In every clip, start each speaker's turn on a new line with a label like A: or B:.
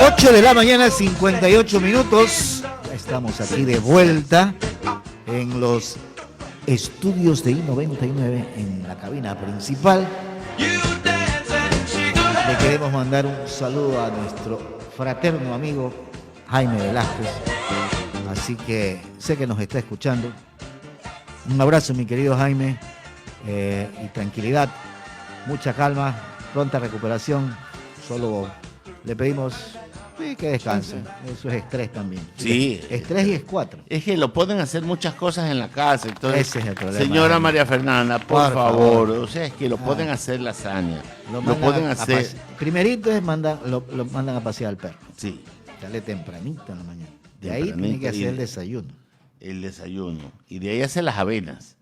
A: 8 de la mañana, 58 minutos. Ya estamos aquí de vuelta en los estudios de I99 en la cabina principal. Le queremos mandar un saludo a nuestro fraterno amigo Jaime Velázquez. Así que sé que nos está escuchando. Un abrazo, mi querido Jaime, y tranquilidad, mucha calma, pronta recuperación. Solo le pedimos que descanse. Eso es estrés también.
B: Sí.
A: Estrés y S4.
B: Es que lo pueden hacer muchas cosas en la casa. Entonces,
A: ese es el problema.
B: señora María Fernanda, por favor. O sea, es que lo pueden hacer lasaña. Lo pueden hacer.
A: Primerito es lo mandan a pasear al perro.
B: Sí.
A: Sale tempranito en la mañana. De ahí tiene que hacer el desayuno.
B: El desayuno. Y de ahí hace las avenas.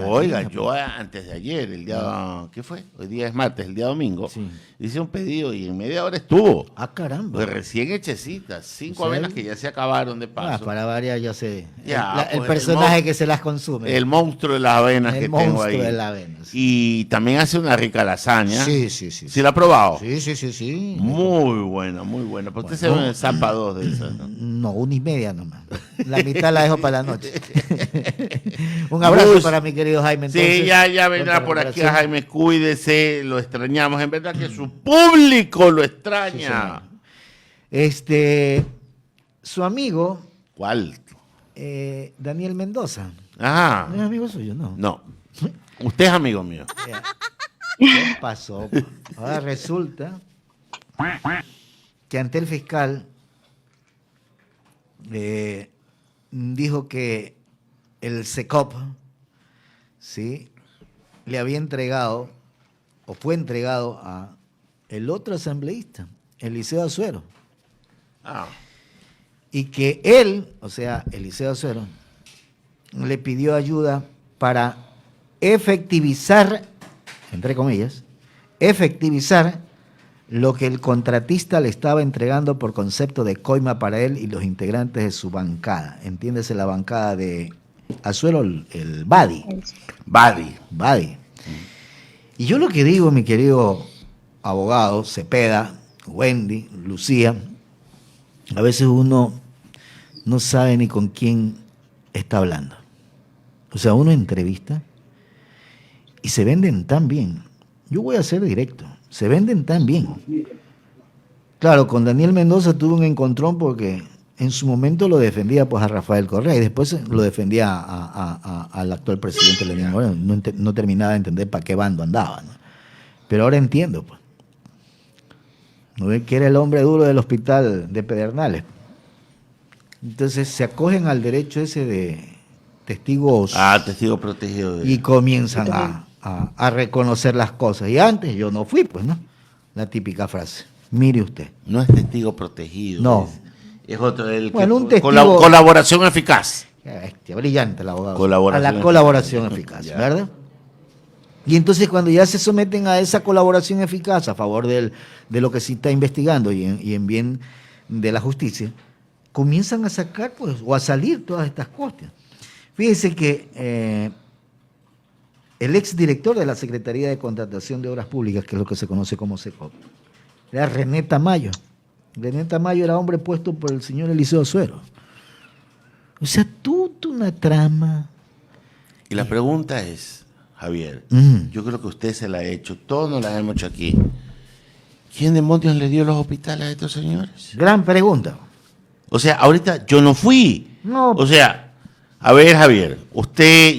A: Oiga,
B: yo antes de ayer, el día, ¿qué fue? Hoy día es martes, el día domingo,
A: sí,
B: hice un pedido y en media hora estuvo.
A: Ah, caramba.
B: Pues recién hechecitas, 5 avenas que ya se acabaron de paso.
A: Para varias ya sé.
B: Ya,
A: el personaje que se las consume.
B: El monstruo de las avenas que tengo ahí.
A: De la avena, sí.
B: Y también hace una rica lasaña.
A: Sí.
B: ¿Sí la ha probado?
A: Sí.
B: Muy buena. Pero usted se ve zampa 2 de esas, ¿no?
A: No, 1:30 nomás. La mitad la dejo para la noche. Un abrazo para mi querido Jaime. Entonces,
B: sí, ya vendrá por aquí a Jaime, cuídese, lo extrañamos. En verdad que su público lo extraña.
A: Sí, su amigo.
B: ¿Cuál?
A: Daniel Mendoza.
B: Ajá.
A: ¿No es amigo suyo? No.
B: No. Usted es amigo mío.
A: ¿Qué pasó? Ahora resulta que ante el fiscal dijo que el SECOP, ¿sí?, le había entregado, o fue entregado a el otro asambleísta, Eliseo Azuero. Y que él, o sea, Eliseo Azuero, le pidió ayuda para efectivizar, entre comillas, lo que el contratista le estaba entregando por concepto de coima para él y los integrantes de su bancada. Entiéndese, la bancada de Azuero, el Badi. Y yo lo que digo, mi querido abogado, Cepeda, Wendy, Lucía, a veces uno no sabe ni con quién está hablando. O sea, uno entrevista y se venden tan bien. Yo voy a ser directo. Se venden tan bien. Claro, con Daniel Mendoza tuve un encontrón porque en su momento lo defendía pues a Rafael Correa y después lo defendía al actual presidente Lenín Moreno. No terminaba de entender para qué bando andaba, ¿no? Pero ahora entiendo, pues. ¿No ve que era el hombre duro del hospital de Pedernales? Entonces se acogen al derecho ese de testigos.
B: Testigo protegido.
A: Y comienzan a reconocer las cosas. Y antes yo no fui, pues, ¿no? La típica frase. Mire usted.
B: No es testigo protegido.
A: No.
B: Es otro.
A: Un testigo.
B: Colaboración eficaz.
A: Bestia, brillante el abogado.
B: Colaboración
A: eficaz, ¿verdad? Y entonces cuando ya se someten a esa colaboración eficaz a favor de lo que se está investigando y en bien de la justicia, comienzan a sacar, pues, o a salir todas estas cosas. Fíjese que el exdirector de la Secretaría de Contratación de Obras Públicas, que es lo que se conoce como SECOP, era René Tamayo. René Tamayo era hombre puesto por el señor Eliseo Azuero. O sea, una trama.
B: Y la pregunta es, Javier, yo creo que usted se la ha hecho, todos nos la hemos hecho aquí. ¿Quién demonios le dio los hospitales a estos señores?
A: Gran pregunta.
B: O sea, ahorita yo no fui.
A: No.
B: O sea, a ver, Javier,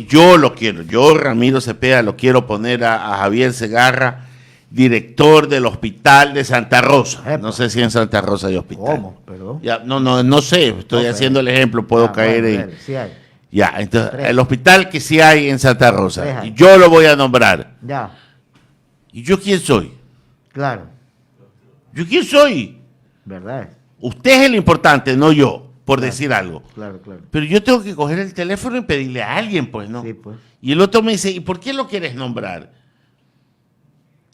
B: yo Ramiro Cepeda lo quiero poner a Javier Segarra, director del hospital de Santa Rosa.
A: Epa.
B: No sé si en Santa Rosa hay hospital.
A: ¿Cómo? ¿Perdón?
B: Ya, no sé, estoy haciendo el ejemplo, puedo caer en...
A: Sí hay.
B: Ya, entonces,
A: 3.
B: el hospital que sí hay en Santa Rosa,
A: 3 hay.
B: y yo lo voy a nombrar.
A: Ya.
B: ¿Y yo quién soy?
A: Claro.
B: ¿Yo quién soy?
A: ¿Verdad?
B: Usted es el importante, no yo, por decir algo.
A: Claro.
B: Pero yo tengo que coger el teléfono y pedirle a alguien, pues, ¿no?
A: Sí, pues.
B: Y el otro me dice, ¿y por qué lo quieres nombrar?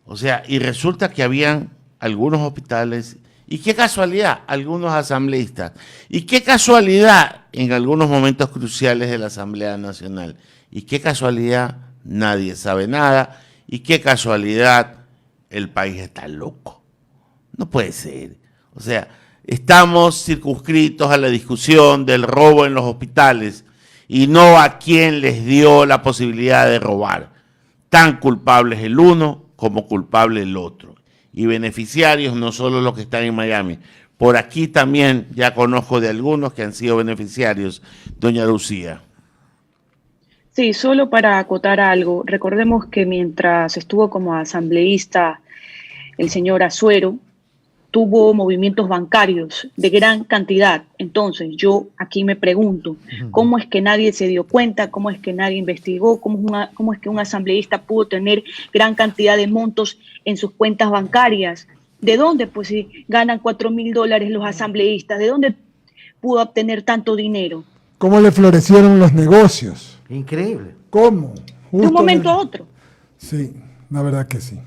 B: O sea, y resulta que habían algunos hospitales, y qué casualidad, algunos asambleístas, y qué casualidad en algunos momentos cruciales de la Asamblea Nacional, y qué casualidad, nadie sabe nada, y qué casualidad, el país está loco. No puede ser. O sea, estamos circunscritos a la discusión del robo en los hospitales y no a quien les dio la posibilidad de robar. Tan culpable es el uno como culpable el otro. Y beneficiarios no solo los que están en Miami. Por aquí también ya conozco de algunos que han sido beneficiarios, doña Lucía.
C: Sí, solo para acotar algo, recordemos que mientras estuvo como asambleísta el señor Azuero, tuvo movimientos bancarios de gran cantidad. Entonces, yo aquí me pregunto, ¿cómo es que nadie se dio cuenta? ¿Cómo es que nadie investigó? ¿Cómo es que un asambleísta pudo tener gran cantidad de montos en sus cuentas bancarias? ¿De dónde? Pues si ganan $4,000 los asambleístas, ¿de dónde pudo obtener tanto dinero?
D: ¿Cómo le florecieron los negocios?
A: Increíble.
D: ¿Cómo?
C: De un momento a otro.
D: Sí, la verdad que sí.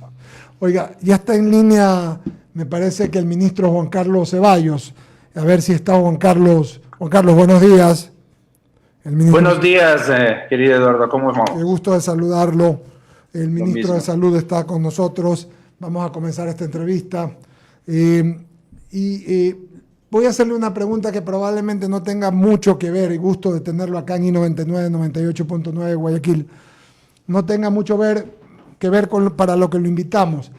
D: Oiga, ya está en línea, me parece que el ministro Juan Carlos Ceballos. A ver si está Juan Carlos. Juan Carlos, buenos días.
E: Buenos días, querido Eduardo, ¿cómo estamos?
D: Qué gusto de saludarlo. El ministro de Salud está con nosotros. Vamos a comenzar esta entrevista. Voy a hacerle una pregunta que probablemente no tenga mucho que ver, y gusto de tenerlo acá en I99, 98.9 Guayaquil. No tenga mucho que ver para lo que lo invitamos,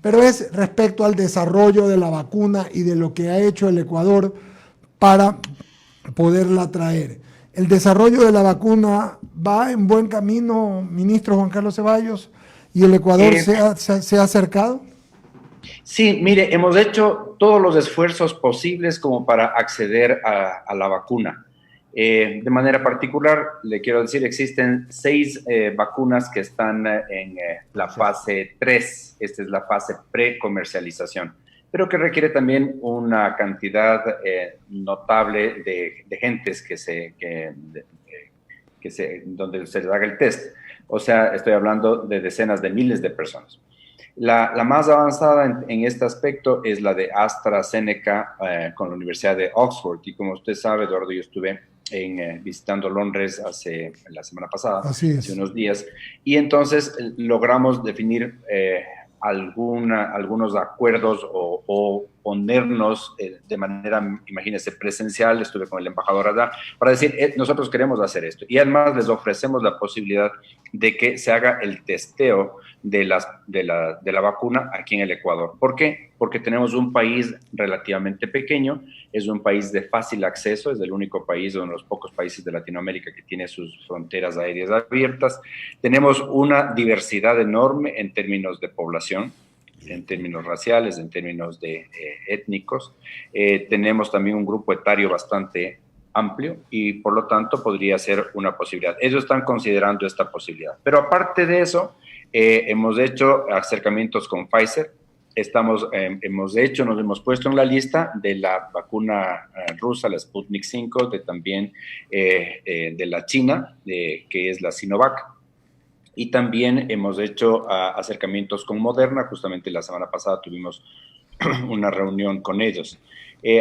D: pero es respecto al desarrollo de la vacuna y de lo que ha hecho el Ecuador para poderla traer. ¿El desarrollo de la vacuna va en buen camino, ministro Juan Carlos Ceballos, y el Ecuador se ha acercado?
E: Sí, mire, hemos hecho todos los esfuerzos posibles como para acceder a la vacuna. De manera particular, le quiero decir, existen 6 vacunas que están en la fase 3. Esta es la fase pre-comercialización, pero que requiere también una cantidad notable de gentes donde se les haga el test. O sea, estoy hablando de decenas de miles de personas. La más avanzada en este aspecto es la de AstraZeneca con la Universidad de Oxford. Y como usted sabe, Eduardo, yo estuve visitando Londres la semana pasada, hace unos días, y entonces logramos definir algunos acuerdos o ponernos de manera, imagínense, presencial. Estuve con el embajador allá para decir, nosotros queremos hacer esto. Y además les ofrecemos la posibilidad de que se haga el testeo de la vacuna aquí en el Ecuador. ¿Por qué? Porque tenemos un país relativamente pequeño, es un país de fácil acceso, es el único país, uno de los pocos países de Latinoamérica que tiene sus fronteras aéreas abiertas. Tenemos una diversidad enorme en términos de población, en términos raciales, en términos de étnicos. Tenemos también un grupo etario bastante amplio y por lo tanto podría ser una posibilidad. Ellos están considerando esta posibilidad. Pero aparte de eso, hemos hecho acercamientos con Pfizer. Nos hemos puesto en la lista de la vacuna rusa, la Sputnik 5, también de la China, que es la Sinovac. Y también hemos hecho acercamientos con Moderna. Justamente la semana pasada tuvimos una reunión con ellos.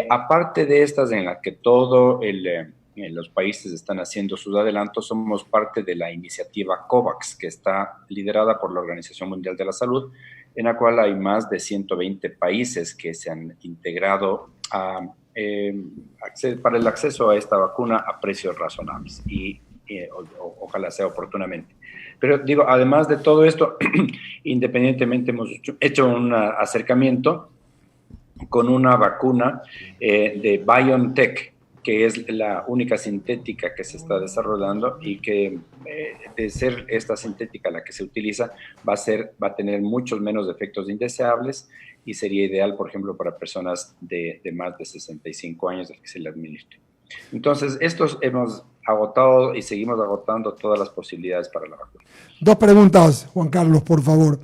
E: Aparte de estas en las que todos los países están haciendo sus adelantos, somos parte de la iniciativa COVAX, que está liderada por la Organización Mundial de la Salud, en la cual hay más de 120 países que se han integrado para el acceso a esta vacuna a precios razonables y ojalá sea oportunamente. Pero digo, además de todo esto, independientemente hemos hecho un acercamiento con una vacuna de BioNTech, que es la única sintética que se está desarrollando y que de ser esta sintética la que se utiliza, va a tener muchos menos efectos indeseables y sería ideal, por ejemplo, para personas de más de 65 años al que se le administre. Entonces, estos hemos agotado y seguimos agotando todas las posibilidades para la vacuna.
D: 2 preguntas, Juan Carlos, por favor.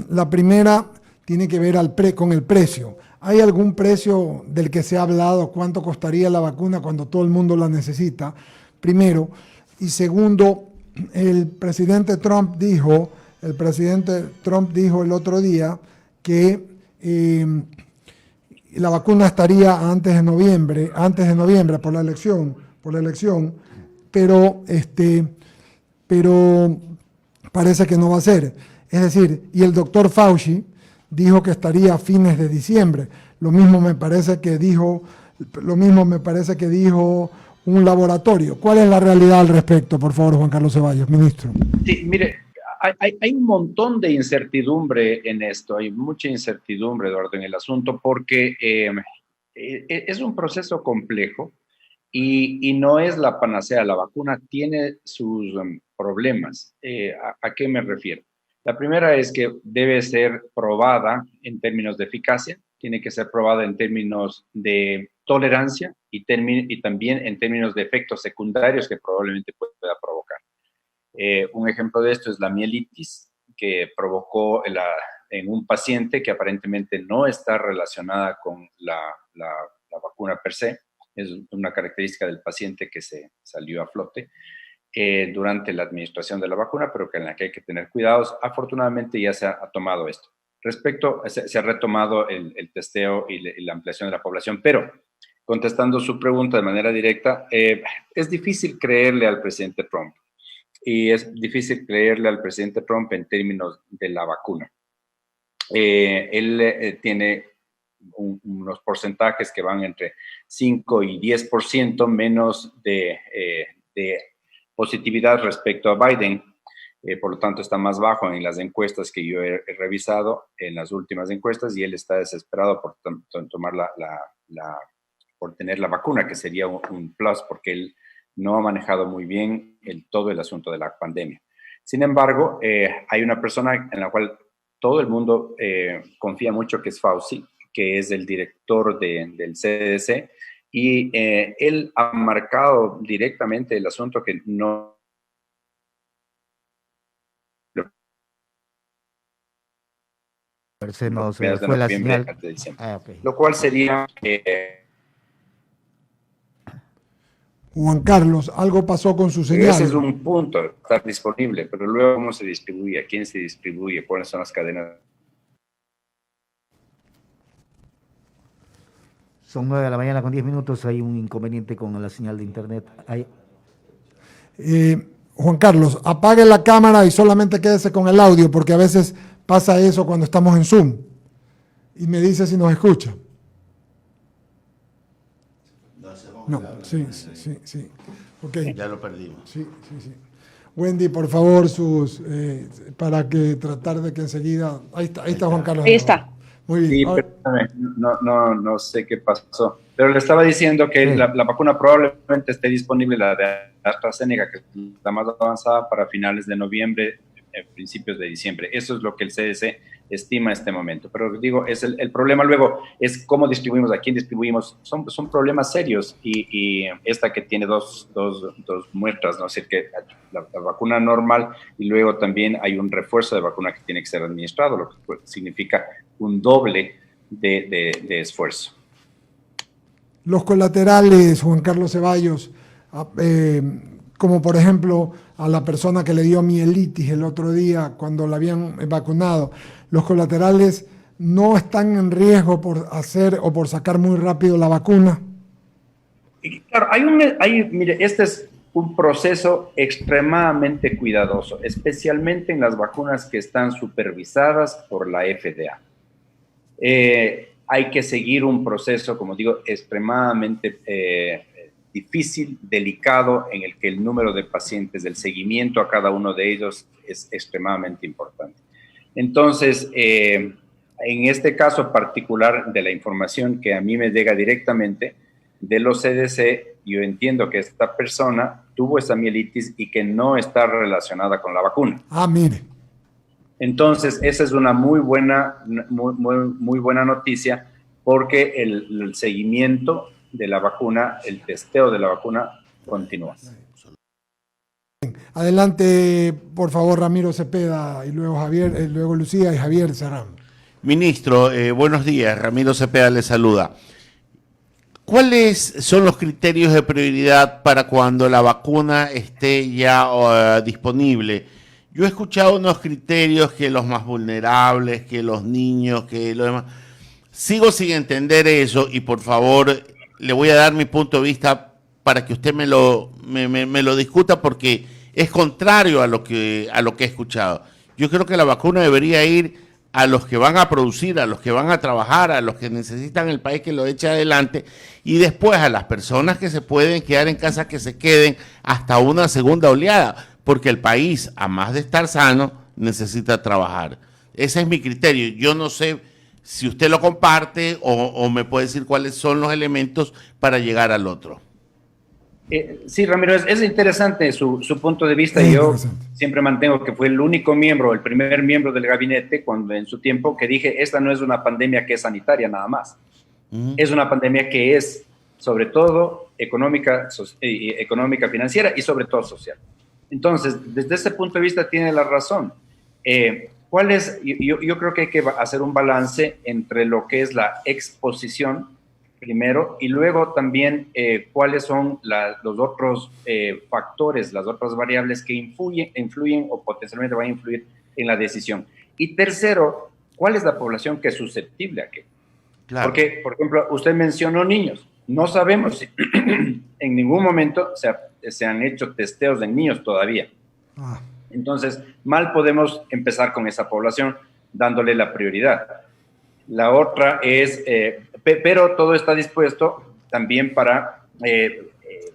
D: La primera tiene que ver con el precio. ¿Hay algún precio del que se ha hablado? ¿Cuánto costaría la vacuna cuando todo el mundo la necesita? Primero. Y segundo, el presidente Trump dijo el otro día que la vacuna estaría antes de noviembre por la elección, pero parece que no va a ser. Es decir, y el doctor Fauci dijo que estaría a fines de diciembre. Lo mismo me parece que dijo un laboratorio. ¿Cuál es la realidad al respecto, por favor, Juan Carlos Ceballos, ministro?
E: Sí, mire, hay un montón de incertidumbre en esto, hay mucha incertidumbre, Eduardo, en el asunto, porque es un proceso complejo y no es la panacea. La vacuna tiene sus problemas. ¿A qué me refiero? La primera es que debe ser probada en términos de eficacia, tiene que ser probada en términos de tolerancia y también en términos de efectos secundarios que probablemente pueda provocar. Un ejemplo de esto es la mielitis, que provocó en un paciente que aparentemente no está relacionada con la vacuna per se, es una característica del paciente que se salió a flote durante la administración de la vacuna, pero en la que hay que tener cuidados. Afortunadamente ya se ha tomado esto. Se ha retomado el testeo y la ampliación de la población, pero contestando su pregunta de manera directa, es difícil creerle al presidente Trump. Y es difícil creerle al presidente Trump en términos de la vacuna. Él tiene unos porcentajes que van entre 5 y 10% menos de positividad respecto a Biden. Por lo tanto, está más bajo en las encuestas que yo he revisado, en las últimas encuestas, y él está desesperado por tomar por tener la vacuna, que sería un plus, porque él no ha manejado muy bien todo el asunto de la pandemia. Sin embargo, hay una persona en la cual todo el mundo confía mucho, que es Fauci, que es el director del CDC, y él ha marcado directamente el asunto que no...
A: Se nos fue la señal.
E: Okay. Lo cual sería...
D: Juan Carlos, algo pasó con su señal.
E: Ese es un punto, estar disponible, pero luego cómo se distribuye, a quién se distribuye, cuáles son las cadenas.
A: Son 9:10 a.m, hay un inconveniente con la señal de internet.
D: Juan Carlos, apague la cámara y solamente quédese con el audio, porque a veces pasa eso cuando estamos en Zoom. Y me dice si nos escucha. No, sí. Okay.
B: Ya lo perdimos.
D: Sí. Wendy, por favor, para que tratar de que enseguida... Ahí está Juan Carlos.
C: Ahí está.
D: Muy bien.
E: Sí, no sé qué pasó. Pero le estaba diciendo que la vacuna probablemente esté disponible, la de AstraZeneca, que es la más avanzada, para finales de noviembre, principios de diciembre. Eso es lo que el CDC estima en este momento. Pero digo, es el problema luego es cómo distribuimos, a quién distribuimos. Son problemas serios y esta que tiene dos muestras, ¿no? Es decir, que la vacuna normal y luego también hay un refuerzo de vacuna que tiene que ser administrado, lo que significa un doble de esfuerzo.
D: Los colaterales, Juan Carlos Ceballos, como por ejemplo a la persona que le dio mielitis el otro día cuando la habían vacunado, los colaterales no están en riesgo por hacer o por sacar muy rápido la vacuna.
E: Y claro, mire, este es un proceso extremadamente cuidadoso, especialmente en las vacunas que están supervisadas por la FDA. Hay que seguir un proceso, como digo, extremadamente difícil, delicado, en el que el número de pacientes, del seguimiento a cada uno de ellos es extremadamente importante. Entonces, en este caso particular de la información que a mí me llega directamente de los CDC, yo entiendo que esta persona tuvo esa mielitis y que no está relacionada con la vacuna.
D: Mire.
E: Entonces, esa es una muy buena noticia, porque el seguimiento de la vacuna, el testeo de la vacuna continúa.
D: Adelante, por favor, Ramiro Cepeda, y luego luego Lucía y Javier Serrán.
B: Ministro, buenos días. Ramiro Cepeda le saluda. ¿Cuáles son los criterios de prioridad para cuando la vacuna esté ya disponible? Yo he escuchado unos criterios, que los más vulnerables, que los niños, que lo demás. Sigo sin entender eso, y por favor le voy a dar mi punto de vista para que usted me lo discuta, porque es contrario a lo que he escuchado. Yo creo que la vacuna debería ir a los que van a producir, a los que van a trabajar, a los que necesitan el país que lo eche adelante, y después a las personas que se pueden quedar en casa, que se queden hasta una segunda oleada, porque el país, a más de estar sano, necesita trabajar. Ese es mi criterio. Yo no sé si usted lo comparte o me puede decir cuáles son los elementos para llegar al otro.
E: Sí, Ramiro, es interesante su punto de vista. Yo siempre mantengo que fue el único miembro, el primer miembro del gabinete, cuando en su tiempo, que dije, esta no es una pandemia que es sanitaria nada más. Es una pandemia que es, sobre todo, económica, financiera y sobre todo social. Entonces, desde ese punto de vista tiene la razón. Yo creo que hay que hacer un balance entre lo que es la exposición primero, y luego también cuáles son los otros factores, las otras variables que influyen o potencialmente van a influir en la decisión. Y tercero, ¿cuál es la población que es susceptible a qué? Claro. Porque, por ejemplo, usted mencionó niños. No sabemos si en ningún momento se han hecho testeos de niños todavía. Entonces, mal podemos empezar con esa población dándole la prioridad. La otra es, pero todo está dispuesto también para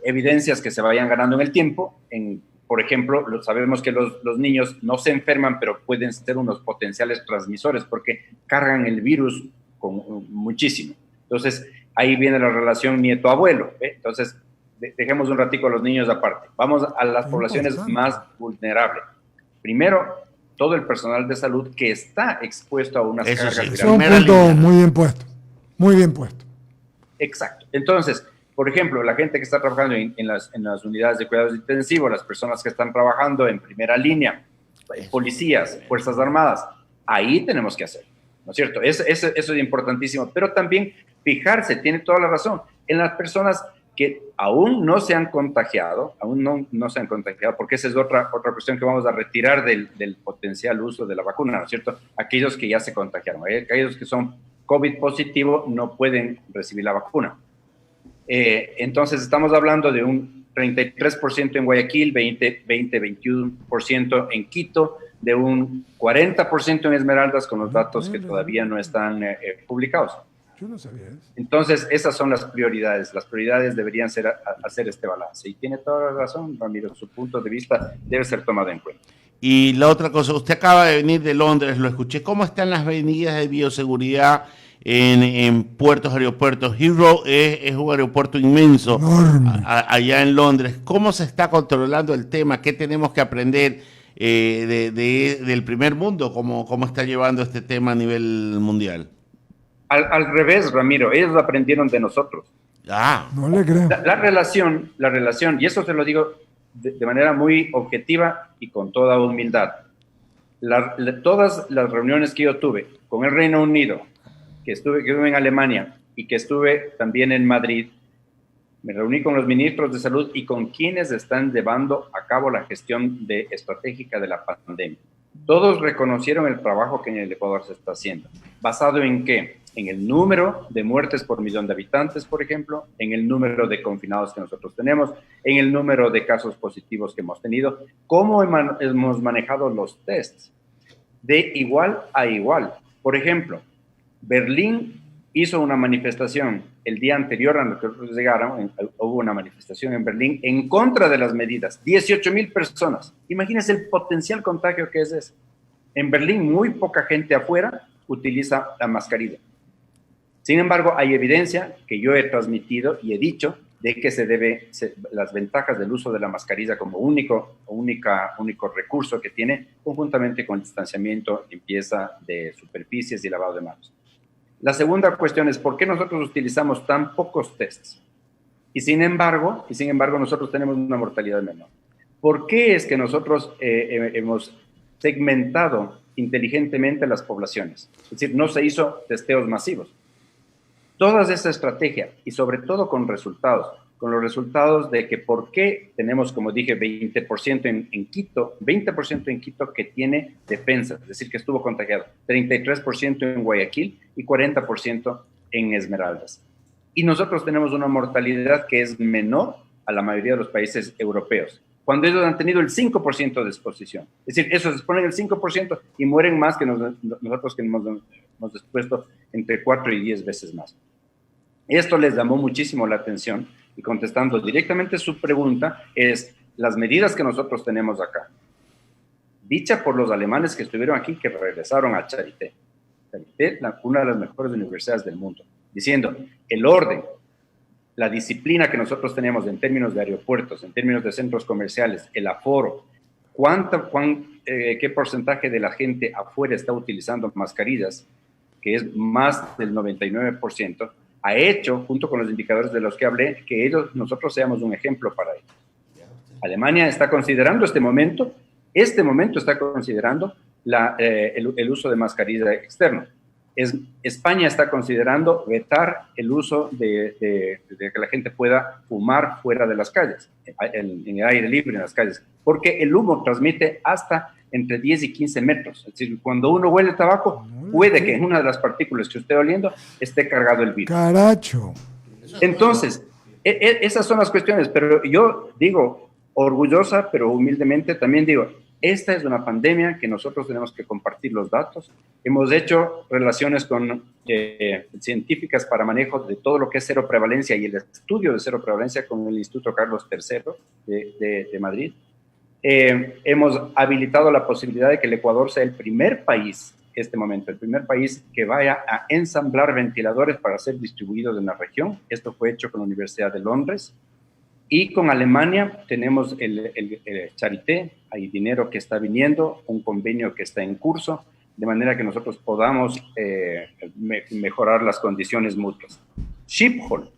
E: evidencias que se vayan ganando en el tiempo. Por ejemplo, sabemos que los niños no se enferman, pero pueden ser unos potenciales transmisores porque cargan el virus muchísimo. Entonces, ahí viene la relación nieto-abuelo. Entonces, dejemos un ratico a los niños aparte. Vamos a las poblaciones más vulnerables. Primero, todo el personal de salud que está expuesto a unas cargas virales.
D: Es un punto muy bien puesto, muy bien puesto.
E: Exacto. Entonces, por ejemplo, la gente que está trabajando en las unidades de cuidados intensivos, las personas que están trabajando en primera línea, policías, fuerzas armadas, ahí tenemos que hacer, ¿no es cierto? Eso es importantísimo, pero también fijarse, tiene toda la razón, en las personas que aún no se han contagiado, porque esa es otra cuestión que vamos a retirar del potencial uso de la vacuna, ¿no es cierto? Aquellos que ya se contagiaron, aquellos que son COVID positivo no pueden recibir la vacuna. Entonces estamos hablando de un 33% en Guayaquil, 21% en Quito, de un 40% en Esmeraldas, con los datos que todavía no están publicados.
D: Yo no sabía eso.
E: Entonces, esas son las prioridades. Las prioridades deberían ser hacer este balance. Y tiene toda la razón, Ramiro, su punto de vista debe ser tomado en cuenta.
B: Y la otra cosa, usted acaba de venir de Londres, lo escuché. ¿Cómo están las medidas de bioseguridad en puertos, aeropuertos? Heathrow es un aeropuerto inmenso allá en Londres. ¿Cómo se está controlando el tema? ¿Qué tenemos que aprender del primer mundo? ¿Cómo está llevando este tema a nivel mundial?
E: Al revés, Ramiro, ellos aprendieron de nosotros.
D: No le creo.
E: La relación, y eso se lo digo de manera muy objetiva y con toda humildad. Todas las reuniones que yo tuve con el Reino Unido, que estuve en Alemania y que estuve también en Madrid, me reuní con los ministros de salud y con quienes están llevando a cabo la gestión estratégica de la pandemia. Todos reconocieron el trabajo que en el Ecuador se está haciendo. ¿Basado en qué? En el número de muertes por millón de habitantes, por ejemplo, en el número de confinados que nosotros tenemos, en el número de casos positivos que hemos tenido, cómo hemos manejado los tests, de igual a igual. Por ejemplo, Berlín hizo una manifestación el día anterior a lo que nosotros llegaron, hubo una manifestación en Berlín en contra de las medidas, 18,000 personas. Imagínense el potencial contagio que es eso. En Berlín muy poca gente afuera utiliza la mascarilla. Sin embargo, hay evidencia que yo he transmitido y he dicho de que las ventajas del uso de la mascarilla como único recurso que tiene, conjuntamente con el distanciamiento, limpieza de superficies y lavado de manos. La segunda cuestión es por qué nosotros utilizamos tan pocos tests y sin embargo nosotros tenemos una mortalidad menor. ¿Por qué es que nosotros hemos segmentado inteligentemente las poblaciones? Es decir, no se hizo testeos masivos. Toda esa estrategia y sobre todo con los resultados de que por qué tenemos, como dije, 20% en Quito, 20% en Quito que tiene defensa, es decir, que estuvo contagiado, 33% en Guayaquil y 40% en Esmeraldas. Y nosotros tenemos una mortalidad que es menor a la mayoría de los países europeos. cuando ellos han tenido el 5% de exposición. Es decir, esos exponen el 5% y mueren más que nosotros que hemos expuesto entre 4 y 10 veces más. Esto les llamó muchísimo la atención y contestando directamente su pregunta es las medidas que nosotros tenemos acá, dicha por los alemanes que estuvieron aquí, que regresaron a Charité. Charité, una de las mejores universidades del mundo, diciendo el orden, la disciplina que nosotros tenemos en términos de aeropuertos, en términos de centros comerciales, el aforo, qué porcentaje de la gente afuera está utilizando mascarillas, que es más del 99%, ha hecho, junto con los indicadores de los que hablé, que nosotros seamos un ejemplo para ellos. Alemania está considerando este momento está considerando el uso de mascarilla externo. España está considerando vetar el uso de que la gente pueda fumar fuera de las calles, en el aire libre en las calles, porque el humo transmite hasta entre 10 y 15 metros. Es decir, cuando uno huele tabaco, puede que en una de las partículas que esté oliendo esté cargado el virus.
D: Caracho.
E: Entonces, esas son las cuestiones, pero yo digo, orgullosa, pero humildemente también digo, esta es una pandemia que nosotros tenemos que compartir los datos. Hemos hecho relaciones con científicas para manejo de todo lo que es cero prevalencia y el estudio de cero prevalencia con el Instituto Carlos III de Madrid. Hemos habilitado la posibilidad de que el Ecuador sea el primer país, el primer país que vaya a ensamblar ventiladores para ser distribuidos en la región. Esto fue hecho con la Universidad de Londres. Y con Alemania tenemos el Charité, hay dinero que está viniendo, un convenio que está en curso, de manera que nosotros podamos mejorar las condiciones mutuas. Schiphol,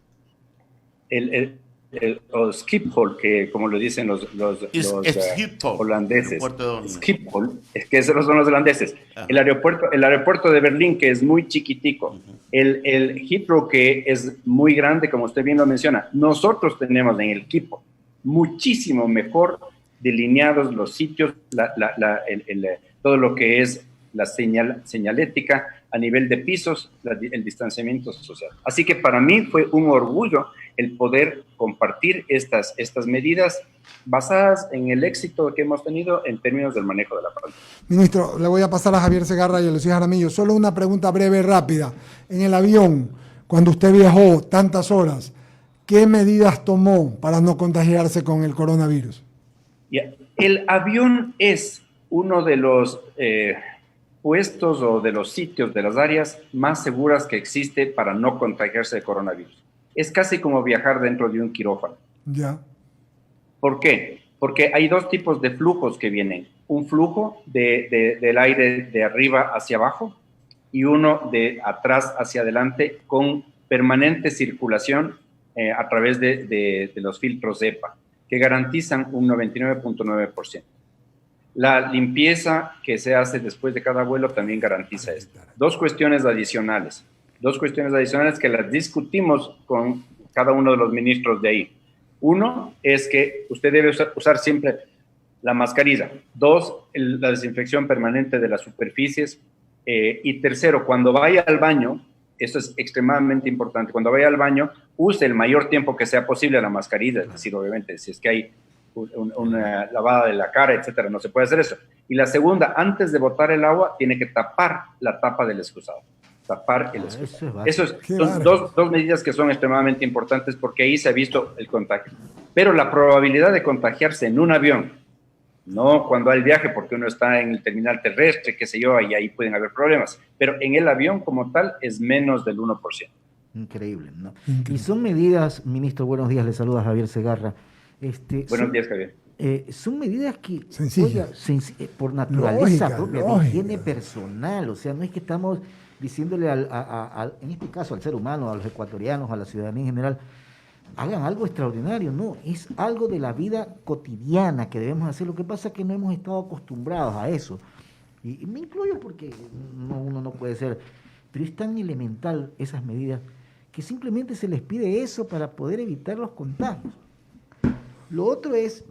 E: o Schiphol, que como lo dicen los holandeses, Schiphol, es que esos son los holandeses. El aeropuerto de Berlín, que es muy chiquitico, el Heathrow, que es muy grande, como usted bien lo menciona. Nosotros tenemos en el equipo muchísimo mejor delineados los sitios, todo lo que es la señalética a nivel de pisos, el distanciamiento social. Así que para mí fue un orgullo el poder compartir estas medidas basadas en el éxito que hemos tenido en términos del manejo de la pandemia.
D: Ministro, le voy a pasar a Javier Segarra y a Lucía Jaramillo. Solo una pregunta breve, rápida. En el avión, cuando usted viajó tantas horas, ¿qué medidas tomó para no contagiarse con el coronavirus?
E: El avión es uno de los puestos o de los sitios, de las áreas más seguras que existe para no contagiarse de coronavirus. Es casi como viajar dentro de un quirófano.
D: Ya.
E: ¿Por qué? Porque hay dos tipos de flujos que vienen. Un flujo del aire de arriba hacia abajo y uno de atrás hacia adelante con permanente circulación a través de los filtros EPA, que garantizan un 99.9%. La limpieza que se hace después de cada vuelo también garantiza esto. Dos cuestiones adicionales que las discutimos con cada uno de los ministros de ahí. Uno es que usted debe usar siempre la mascarilla. Dos, la desinfección permanente de las superficies. Y tercero, cuando vaya al baño, esto es extremadamente importante, cuando vaya al baño, use el mayor tiempo que sea posible la mascarilla. Es decir, obviamente, si es que hay una lavada de la cara, etcétera, no se puede hacer eso. Y la segunda, antes de botar el agua, tiene que tapar la tapa del excusado. Tapar el excusado. Son dos medidas que son extremadamente importantes porque ahí se ha visto el contagio. Pero la probabilidad de contagiarse en un avión, no cuando hay viaje, porque uno está en el terminal terrestre, qué sé yo, y ahí pueden haber problemas, pero en el avión como tal es menos del 1%.
A: Increíble, ¿no? Y son medidas, ministro, buenos días, le saluda Javier Segarra.
E: Buenos días, Javier.
A: Son medidas que,
D: sencillas,
A: por naturaleza
D: lógica,
A: propia, de higiene personal, o sea, no es que estamos diciéndole en este caso al ser humano, a los ecuatorianos, a la ciudadanía en general, hagan algo extraordinario, no, es algo de la vida cotidiana que debemos hacer. Lo que pasa es que no hemos estado acostumbrados a eso, y me incluyo porque uno no puede ser, pero es tan elemental esas medidas que simplemente se les pide eso para poder evitar los contagios. Lo otro es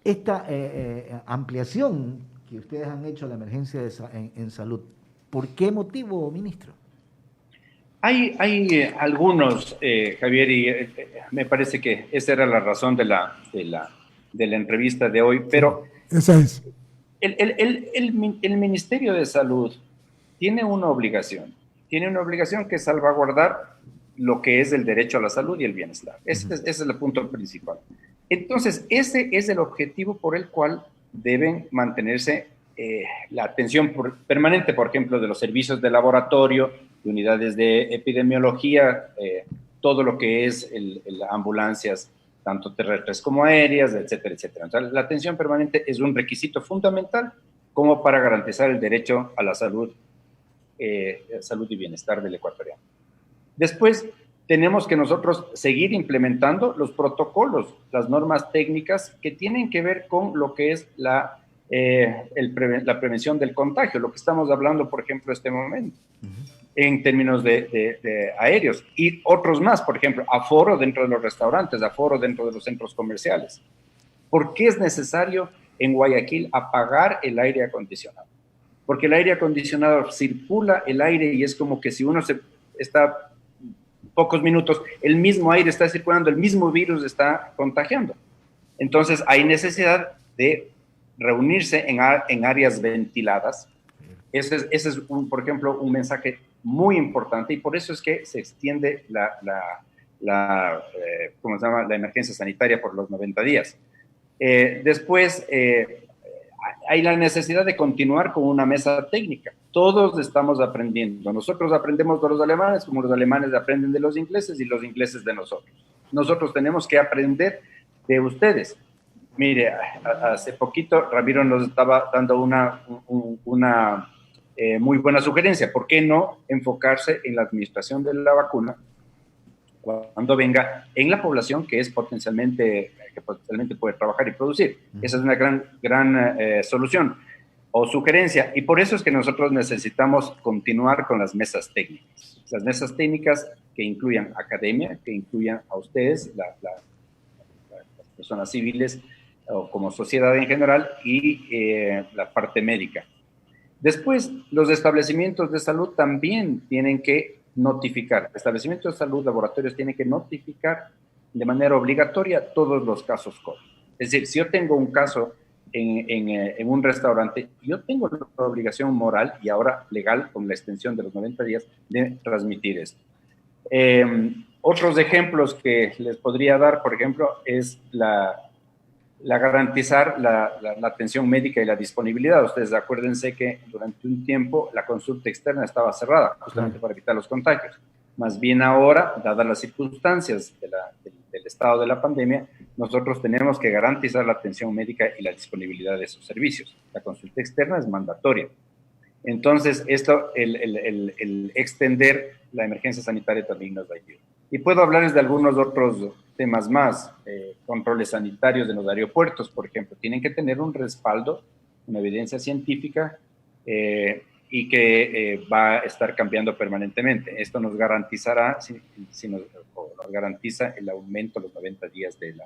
A: esta ampliación que ustedes han hecho a la emergencia en salud. ¿Por qué motivo, ministro?
E: Hay algunos, Javier, y me parece que esa era la razón de la de la entrevista de hoy, pero
D: Esa es.
E: el Ministerio de Salud tiene una obligación que es salvaguardar lo que es el derecho a la salud y el bienestar. Ese es el punto principal. Entonces, ese es el objetivo por el cual deben mantenerse la atención permanente, por ejemplo, de los servicios de laboratorio, de unidades de epidemiología, todo lo que es ambulancias, tanto terrestres como aéreas, etcétera, etcétera. Entonces, la atención permanente es un requisito fundamental como para garantizar el derecho a la salud y bienestar del ecuatoriano. Después, tenemos que nosotros seguir implementando los protocolos, las normas técnicas que tienen que ver con lo que es la prevención del contagio, lo que estamos hablando, por ejemplo, este momento, en términos de aéreos, y otros más, por ejemplo, aforo dentro de los restaurantes, aforo dentro de los centros comerciales. ¿Por qué es necesario en Guayaquil apagar el aire acondicionado? Porque el aire acondicionado circula el aire y es como que si uno está pocos minutos, el mismo aire está circulando, el mismo virus está contagiando. Entonces hay necesidad de reunirse en áreas ventiladas. Ese es por ejemplo, un mensaje muy importante y por eso es que se extiende ¿cómo se llama? La emergencia sanitaria por los 90 días. Después, hay la necesidad de continuar con una mesa técnica. Todos estamos aprendiendo. Nosotros aprendemos de los alemanes, como los alemanes aprenden de los ingleses y los ingleses de nosotros. Nosotros tenemos que aprender de ustedes. Mire, hace poquito Ramiro nos estaba dando una muy buena sugerencia. ¿Por qué no enfocarse en la administración de la vacuna cuando venga en la población que potencialmente puede trabajar y producir? Esa es una gran solución o sugerencia, y por eso es que nosotros necesitamos continuar con las mesas técnicas. Las mesas técnicas que incluyan academia, que incluyan a ustedes, las personas civiles, o como sociedad en general, y la parte médica. Después, los establecimientos de salud también tienen que notificar. Establecimientos de salud, laboratorios tienen que notificar de manera obligatoria todos los casos COVID. Es decir, si yo tengo un caso en un restaurante, yo tengo la obligación moral y ahora legal, con la extensión de los 90 días, de transmitir esto. Otros ejemplos que les podría dar, por ejemplo, es garantizar la atención médica y la disponibilidad. Ustedes acuérdense que durante un tiempo la consulta externa estaba cerrada, justamente para evitar los contagios. Más bien ahora, dadas las circunstancias del estado de la pandemia, nosotros tenemos que garantizar la atención médica y la disponibilidad de esos servicios. La consulta externa es mandatoria. Entonces, el extender la emergencia sanitaria también nos ayuda. Y puedo hablarles de algunos otros temas más. Controles sanitarios de los aeropuertos, por ejemplo, tienen que tener un respaldo, una evidencia científica y que va a estar cambiando permanentemente. Esto nos garantizará, nos garantiza el aumento a los 90 días de la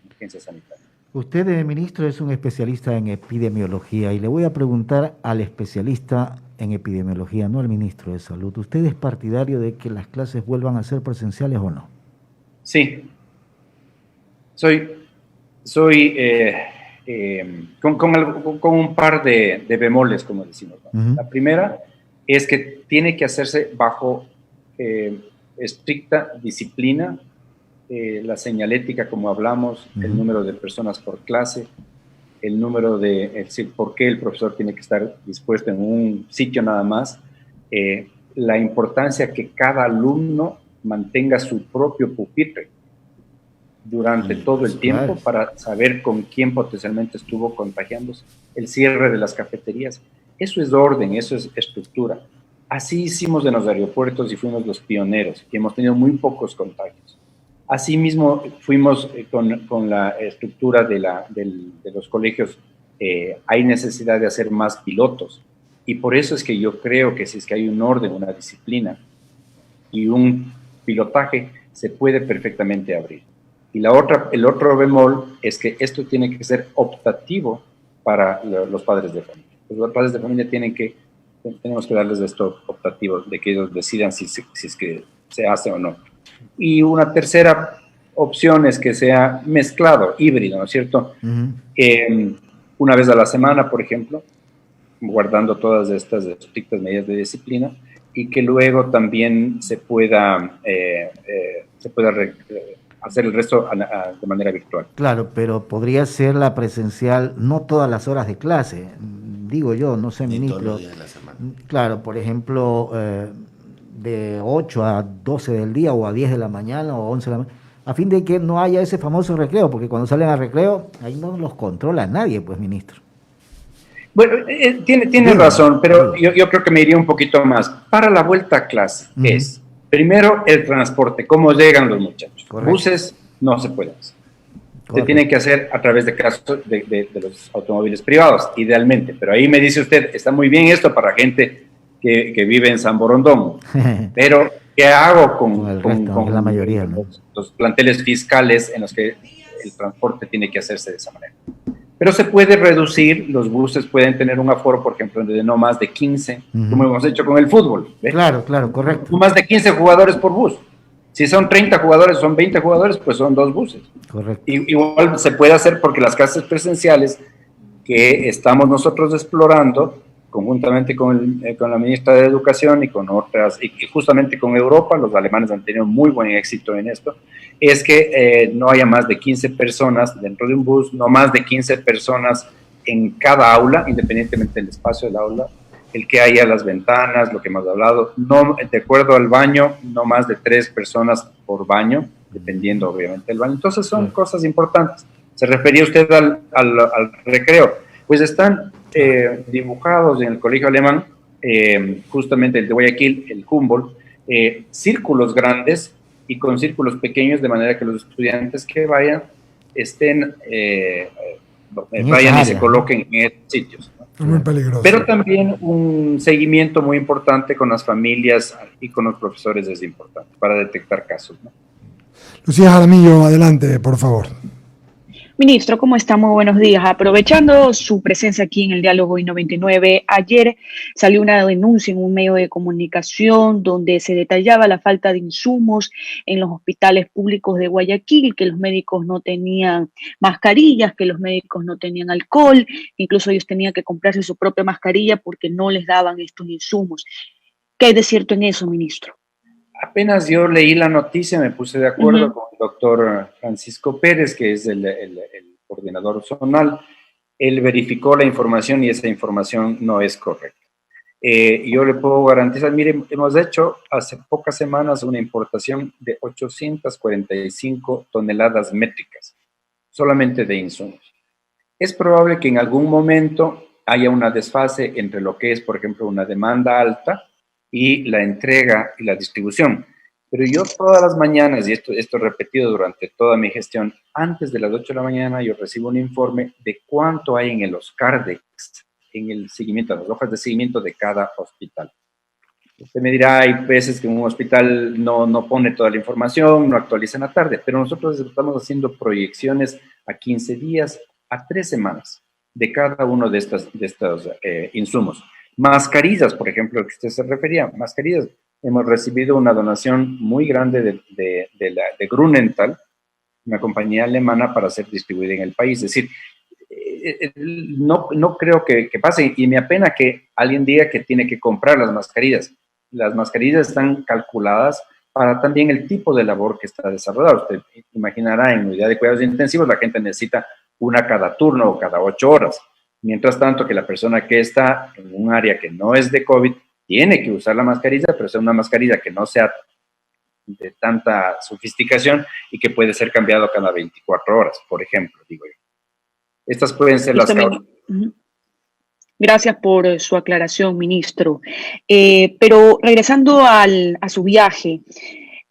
E: emergencia sanitaria.
A: Usted, ministro, es un especialista en epidemiología y le voy a preguntar al especialista en epidemiología, no al ministro de Salud. ¿Usted es partidario de que las clases vuelvan a ser presenciales o no?
E: Sí. Soy con un par de bemoles, como decimos, ¿no? La primera es que tiene que hacerse bajo estricta disciplina, la señalética, como hablamos, el número de personas por clase, el número es decir, por qué el profesor tiene que estar dispuesto en un sitio nada más, la importancia que cada alumno mantenga su propio pupitre durante todo el tiempo para saber con quién potencialmente estuvo contagiándose, el cierre de las cafeterías. Eso es orden, eso es estructura. Así hicimos en los aeropuertos y fuimos los pioneros y hemos tenido muy pocos contagios. Asimismo, fuimos con la estructura de los colegios. Hay necesidad de hacer más pilotos y por eso es que yo creo que si es que hay un orden, una disciplina y un pilotaje, se puede perfectamente abrir. Y el otro bemol es que esto tiene que ser optativo para los padres de familia. Los padres de familia tenemos que darles esto optativo, de que ellos decidan si es que se hace o no. Y una tercera opciones que sea mezclado, híbrido, ¿no es cierto? Una vez a la semana, por ejemplo, guardando todas estas estrictas medidas de disciplina, y que luego también se pueda hacer el resto de manera virtual.
A: Claro, pero podría ser la presencial, no todas las horas de clase, digo yo, no sé,
B: Ni
A: ministro.
B: todos los días de la semana.
A: Claro, por ejemplo, de 8 a 12 del día o a 10 de la mañana o 11 de la mañana, a fin de que no haya ese famoso recreo, porque cuando salen al recreo, ahí no los controla nadie, pues, ministro.
E: Bueno, tiene razón, pero yo creo que me iría un poquito más. Para la vuelta a clase es, primero, el transporte, cómo llegan los muchachos.
A: Correcto.
E: Buses no se pueden hacer.
A: Correcto.
E: Se tienen que hacer a través de casos de los automóviles privados, idealmente. Pero ahí me dice usted, está muy bien esto para gente que vive en San Borondón. Pero, ¿qué hago
A: Con el resto, la mayoría, ¿no?
E: los planteles fiscales en los que el transporte tiene que hacerse de esa manera? Pero se puede reducir, los buses pueden tener un aforo, por ejemplo, de no más de 15, como hemos hecho con el fútbol. ¿Ve?
A: Claro, correcto.
E: No más de 15 jugadores por bus. Si son 30 jugadores, son 20 jugadores, pues son 2 buses.
A: Correcto.
E: Igual se puede hacer porque las clases presenciales que estamos nosotros explorando, conjuntamente con la ministra de Educación y con otras, y justamente con Europa, los alemanes han tenido muy buen éxito en esto, es que no haya más de 15 personas dentro de un bus, no más de 15 personas en cada aula, independientemente del espacio del aula, el que haya las ventanas, lo que hemos hablado, no, de acuerdo al baño, no más de 3 personas por baño, dependiendo obviamente del baño. Entonces son cosas importantes. Se refería usted al recreo, pues están dibujados en el colegio alemán, justamente el de Guayaquil, el Humboldt, círculos grandes y con círculos pequeños, de manera que los estudiantes que vayan vayan y se coloquen en esos sitios, ¿no?
D: Es muy peligroso.
E: Pero también un seguimiento muy importante con las familias y con los profesores es importante para detectar casos, ¿no?
D: Lucía Jaramillo, adelante, por favor.
C: Ministro, ¿cómo está? Muy buenos días. Aprovechando su presencia aquí en el Diálogo I-99, ayer salió una denuncia en un medio de comunicación donde se detallaba la falta de insumos en los hospitales públicos de Guayaquil, que los médicos no tenían mascarillas, que los médicos no tenían alcohol, incluso ellos tenían que comprarse su propia mascarilla porque no les daban estos insumos. ¿Qué hay de cierto en eso, ministro?
E: Apenas yo leí la noticia, me puse de acuerdo con el doctor Francisco Pérez, que es el coordinador zonal. Él verificó la información y esa información no es correcta. Yo le puedo garantizar, miren, hemos hecho hace pocas semanas una importación de 845 toneladas métricas, solamente de insumos. Es probable que en algún momento haya una desfase entre lo que es, por ejemplo, una demanda alta y la entrega y la distribución. Pero yo todas las mañanas, y esto repetido durante toda mi gestión, antes de las 8 de la mañana yo recibo un informe de cuánto hay en el Oscardex, en el seguimiento, las hojas de seguimiento de cada hospital. Usted me dirá, hay veces que un hospital no pone toda la información, no actualiza en la tarde, pero nosotros estamos haciendo proyecciones a 15 días, a 3 semanas de cada uno de estos insumos. Mascarillas, por ejemplo, que usted se refería, mascarillas. Hemos recibido una donación muy grande de Grunenthal, una compañía alemana, para ser distribuida en el país. Es decir, no creo que pase, y me apena que alguien diga que tiene que comprar las mascarillas. Las mascarillas están calculadas para también el tipo de labor que está desarrollada. Usted imaginará, en unidad de cuidados intensivos la gente necesita una cada turno o cada 8 horas. Mientras tanto, que la persona que está en un área que no es de COVID tiene que usar la mascarilla, pero sea una mascarilla que no sea de tanta sofisticación y que puede ser cambiado cada 24 horas, por ejemplo, digo yo. Estas pueden ser las causas.
C: Gracias por su aclaración, ministro. Pero regresando a su viaje,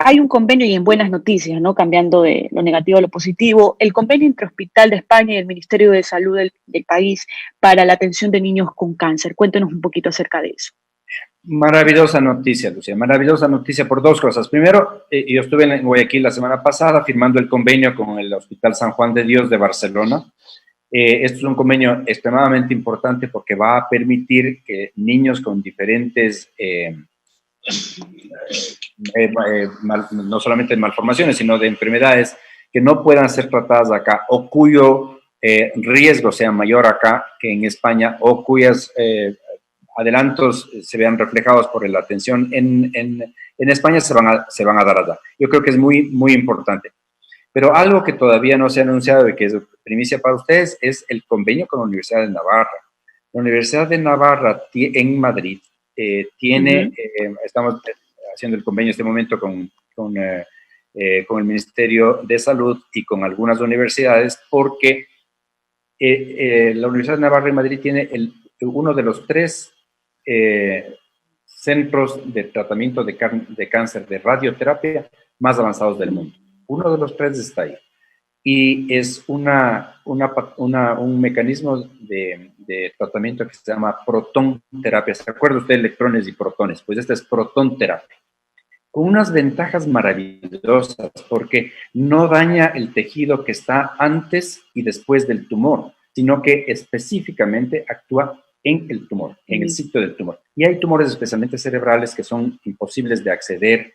C: hay un convenio, y en buenas noticias, ¿no? Cambiando de lo negativo a lo positivo, el convenio entre Hospital de España y el Ministerio de Salud del país para la atención de niños con cáncer. Cuéntenos un poquito acerca de eso.
E: Maravillosa noticia, Lucía, maravillosa noticia por 2 cosas. Primero, yo estuve en Guayaquil la semana pasada firmando el convenio con el Hospital San Juan de Dios de Barcelona. Esto es un convenio extremadamente importante porque va a permitir que niños con diferentes, no solamente de malformaciones, sino de enfermedades que no puedan ser tratadas acá o cuyo riesgo sea mayor acá que en España o cuyos adelantos se vean reflejados por la atención en España se van a dar allá. Yo creo que es muy, muy importante. Pero algo que todavía no se ha anunciado y que es primicia para ustedes es el convenio con la Universidad de Navarra. La Universidad de Navarra en Madrid tiene, estamos haciendo el convenio en este momento con el Ministerio de Salud y con algunas universidades porque la Universidad de Navarra en Madrid tiene uno de los 3 centros de tratamiento de cáncer de radioterapia más avanzados del mundo. Uno de los 3 está ahí. Y es un mecanismo de tratamiento que se llama proton terapia. ¿Se acuerda usted de electrones y protones? Pues esta es proton terapia. Con unas ventajas maravillosas, porque no daña el tejido que está antes y después del tumor, sino que específicamente actúa en el tumor, en el sitio del tumor. Y hay tumores especialmente cerebrales que son imposibles de acceder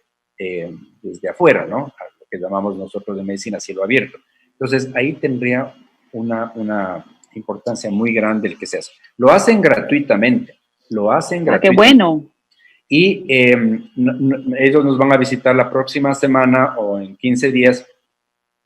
E: desde afuera, ¿no? A lo que llamamos nosotros de medicina cielo abierto. Entonces, ahí tendría una importancia muy grande el que se hace. Lo hacen gratuitamente,
C: ¡Qué bueno!
E: Y ellos nos van a visitar la próxima semana o en 15 días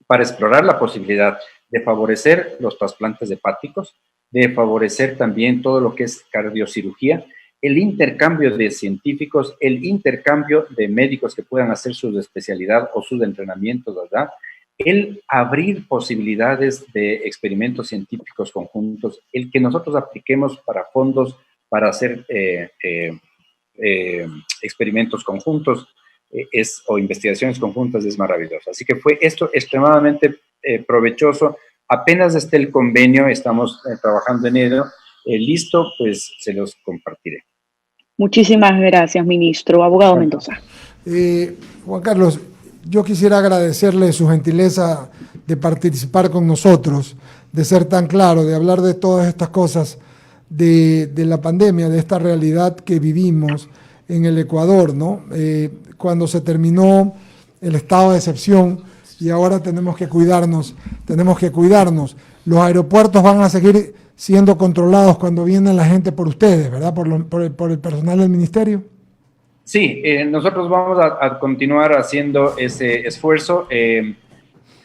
E: para explorar la posibilidad de favorecer los trasplantes hepáticos, de favorecer también todo lo que es cardiocirugía, el intercambio de científicos, el intercambio de médicos que puedan hacer su especialidad o sus entrenamientos, ¿verdad? El abrir posibilidades de experimentos científicos conjuntos, el que nosotros apliquemos para fondos para hacer experimentos conjuntos o investigaciones conjuntas es maravilloso. Así que fue esto extremadamente provechoso. Apenas esté el convenio, estamos trabajando en ello. Listo, pues se los compartiré.
C: Muchísimas gracias, ministro. Abogado Mendoza.
D: Juan Carlos, yo quisiera agradecerle su gentileza de participar con nosotros, de ser tan claro, de hablar de todas estas cosas, de la pandemia, de esta realidad que vivimos en el Ecuador, ¿no? Cuando se terminó el estado de excepción y ahora tenemos que cuidarnos. Los aeropuertos van a seguir siendo controlados cuando viene la gente por ustedes, ¿verdad? Por el personal del ministerio.
E: Sí, nosotros vamos a continuar haciendo ese esfuerzo.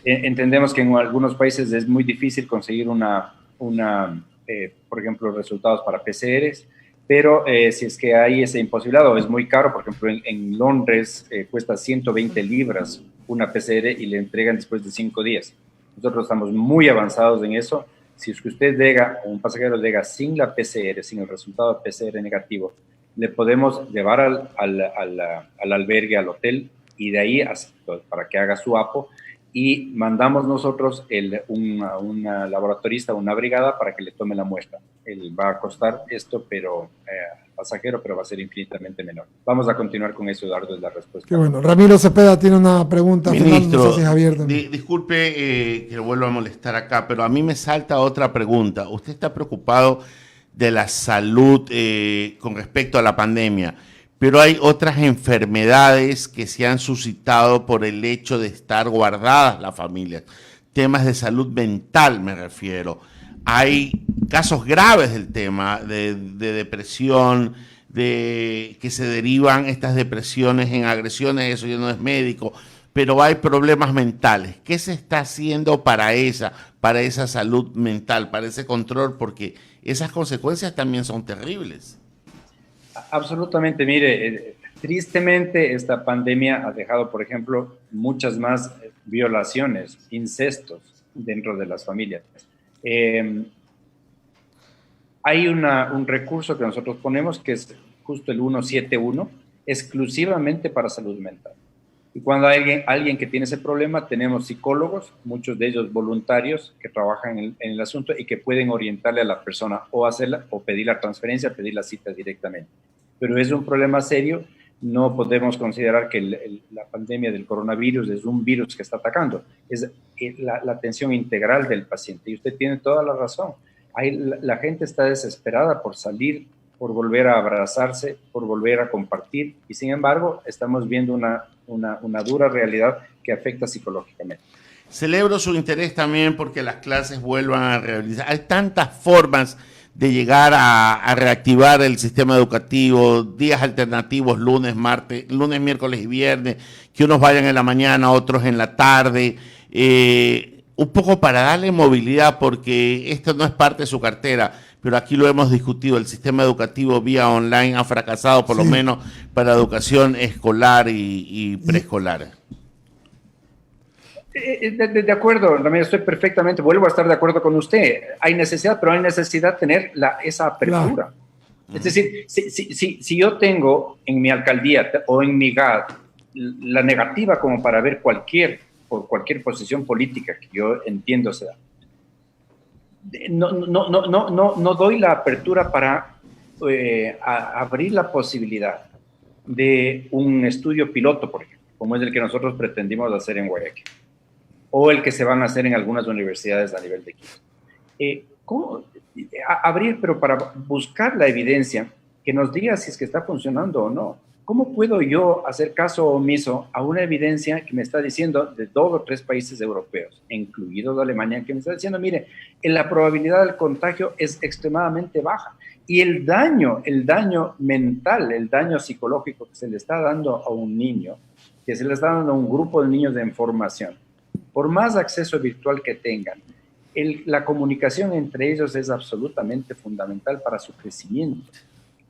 E: Entendemos que en algunos países es muy difícil conseguir por ejemplo, resultados para PCRs, pero si es que hay esa imposibilidad o es muy caro, por ejemplo, en Londres cuesta 120 libras una PCR y le entregan después de 5 días. Nosotros estamos muy avanzados en eso. Si es que usted llega, o un pasajero llega sin la PCR, sin el resultado de PCR negativo, le podemos llevar al albergue, al hotel, y de ahí para que haga su APO, y mandamos nosotros un laboratorista, una brigada, para que le tome la muestra. Él va a costar esto, pero pasajero, pero va a ser infinitamente menor. Vamos a continuar con eso, Eduardo, es la respuesta.
D: Qué bueno. Ramiro Cepeda tiene una pregunta.
B: Ministro,
D: no sé si es abierta.
B: Disculpe que lo vuelva a molestar acá, pero a mí me salta otra pregunta. ¿Usted está preocupado de la salud con respecto a la pandemia? Pero hay otras enfermedades que se han suscitado por el hecho de estar guardadas las familias. Temas de salud mental me refiero. Hay casos graves del tema de depresión, de que se derivan estas depresiones en agresiones, eso ya no es médico, pero hay problemas mentales. ¿Qué se está haciendo para esa salud mental, para ese control? Porque esas consecuencias también son terribles.
E: Absolutamente, mire, tristemente esta pandemia ha dejado, por ejemplo, muchas más violaciones, incestos dentro de las familias. Hay un recurso que nosotros ponemos que es justo el 171, exclusivamente para salud mental. Y cuando hay alguien que tiene ese problema, tenemos psicólogos, muchos de ellos voluntarios, que trabajan en el asunto y que pueden orientarle a la persona o hacerla o pedir la transferencia, pedir la cita directamente. Pero es un problema serio. No podemos considerar que la pandemia del coronavirus es un virus que está atacando. Es la atención integral del paciente. Y usted tiene toda la razón. La gente está desesperada por salir, por volver a abrazarse, por volver a compartir. Y sin embargo, estamos viendo una dura realidad que afecta psicológicamente.
B: Celebro su interés también porque las clases vuelvan a realizar. Hay tantas formas de llegar a reactivar el sistema educativo, días alternativos, lunes, martes, lunes, miércoles y viernes, que unos vayan en la mañana, otros en la tarde, un poco para darle movilidad, porque esto no es parte de su cartera, pero aquí lo hemos discutido, el sistema educativo vía online ha fracasado, por lo menos para educación escolar y preescolar.
E: De acuerdo, Ramiro, estoy perfectamente, vuelvo a estar de acuerdo con usted. Hay necesidad, pero hay necesidad de tener esa apertura. Claro. Es decir, si yo tengo en mi alcaldía o en mi GAD la negativa como para ver por cualquier posición política que yo entiendo se da, no doy la apertura para abrir la posibilidad de un estudio piloto, por ejemplo, como es el que nosotros pretendimos hacer en Guayaquil, o el que se van a hacer en algunas universidades a nivel de Quito. ¿Cómo abrir, pero para buscar la evidencia que nos diga si es que está funcionando o no? ¿Cómo puedo yo hacer caso omiso a una evidencia que me está diciendo de 2 o 3 países europeos, incluido de Alemania, que me está diciendo, mire, la probabilidad del contagio es extremadamente baja y el daño mental, el daño psicológico que se le está dando a un niño, que se le está dando a un grupo de niños en formación, por más acceso virtual que tengan, la comunicación entre ellos es absolutamente fundamental para su crecimiento.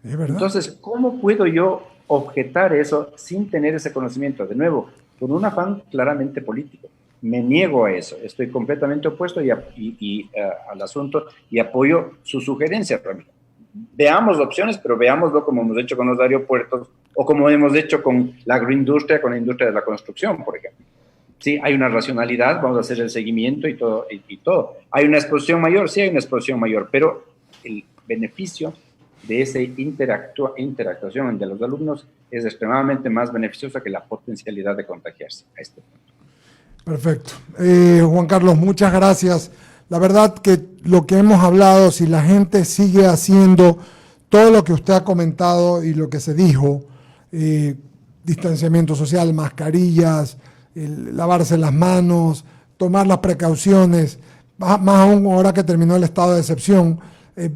E: ¿Es verdad? Entonces, ¿cómo puedo yo objetar eso sin tener ese conocimiento? De nuevo, con un afán claramente político. Me niego a eso. Estoy completamente opuesto al asunto y apoyo su sugerencia, Ramiro. Veamos opciones, pero veámoslo como hemos hecho con los aeropuertos o como hemos hecho con la agroindustria, con la industria de la construcción, por ejemplo. Sí, hay una racionalidad, vamos a hacer el seguimiento y todo. Todo. ¿Hay una exposición mayor? Sí, hay una exposición mayor, pero el beneficio de esa interactuación de los alumnos es extremadamente más beneficiosa que la potencialidad de contagiarse a este punto.
D: Perfecto. Juan Carlos, muchas gracias. La verdad que lo que hemos hablado, si la gente sigue haciendo todo lo que usted ha comentado y lo que se dijo, distanciamiento social, mascarillas, lavarse las manos, tomar las precauciones, más aún ahora que terminó el estado de excepción.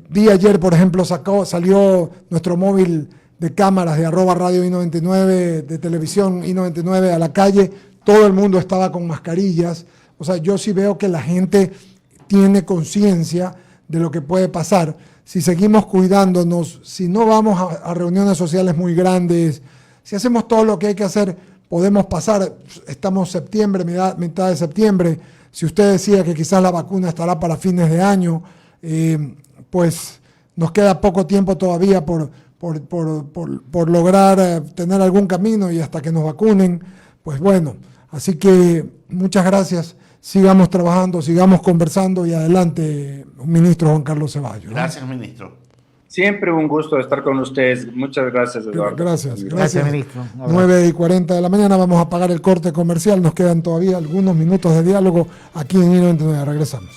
D: Vi ayer, por ejemplo, salió nuestro móvil de cámaras de @radio I99, de televisión I99 a la calle, todo el mundo estaba con mascarillas. O sea, yo sí veo que la gente tiene conciencia de lo que puede pasar. Si seguimos cuidándonos, si no vamos a reuniones sociales muy grandes, si hacemos todo lo que hay que hacer, podemos pasar. Estamos septiembre, mitad de septiembre. Si usted decía que quizás la vacuna estará para fines de año, pues nos queda poco tiempo todavía por lograr tener algún camino y hasta que nos vacunen, pues bueno, así que muchas gracias, sigamos trabajando, sigamos conversando y adelante, ministro Juan Carlos Ceballos, ¿no?
B: Gracias, ministro.
E: Siempre un gusto estar con ustedes. Muchas gracias, Eduardo.
D: Gracias,
A: ministro.
D: 9:40 de la mañana, vamos a pagar el corte comercial, nos quedan todavía algunos minutos de diálogo aquí en I99, regresamos.